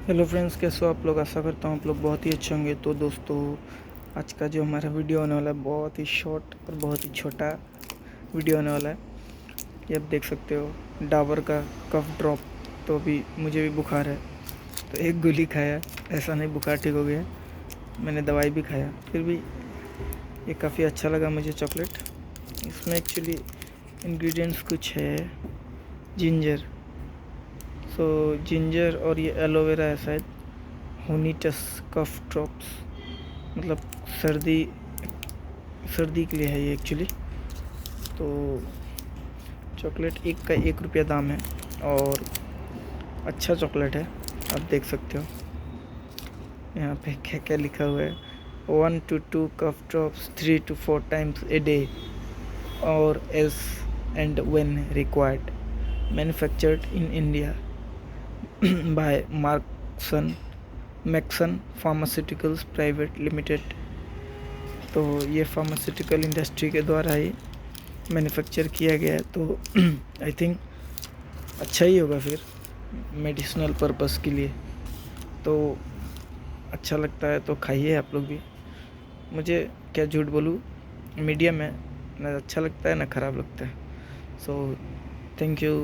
Hello friends, कैसे हो आप लोग। आशा करता हूँ आप लोग बहुत ही अच्छे होंगे। तो दोस्तों, आज का जो हमारा वीडियो होने वाला है बहुत ही शॉर्ट और बहुत ही छोटा वीडियो होने वाला है। ये आप देख सकते हो, डाबर का कफ ड्रॉप। तो अभी मुझे भी बुखार है तो एक गोली खाया, ऐसा नहीं बुखार ठीक हो गया, मैंने दवाई भी खाया। फिर भी ये काफ़ी अच्छा लगा मुझे चॉकलेट। इसमें एक्चुअली इंग्रेडिएंट्स कुछ है, जिंजर। जिंजर और ये एलोवेरा है शायद। होनीटस कफ ड्रॉप्स, मतलब सर्दी सर्दी के लिए है ये एक्चुअली। तो चॉकलेट एक का 1 रुपया दाम है और अच्छा चॉकलेट है। आप देख सकते हो यहाँ पे क्या क्या लिखा हुआ है। 1 to 2 cough drops 3 to 4 times a day और as and when required, manufactured in India by Maxon pharmaceuticals private limited. तो ये फार्मास्यूटिकल इंडस्ट्री के द्वारा ही मैन्युफैक्चर किया गया है। तो आई थिंक अच्छा ही होगा फिर मेडिसिनल पर्पस के लिए। तो अच्छा लगता है तो खाइए आप लोग भी। मुझे क्या झूठ बोलूँ, मीडियम है, ना अच्छा लगता है ना ख़राब लगता है। So thank you.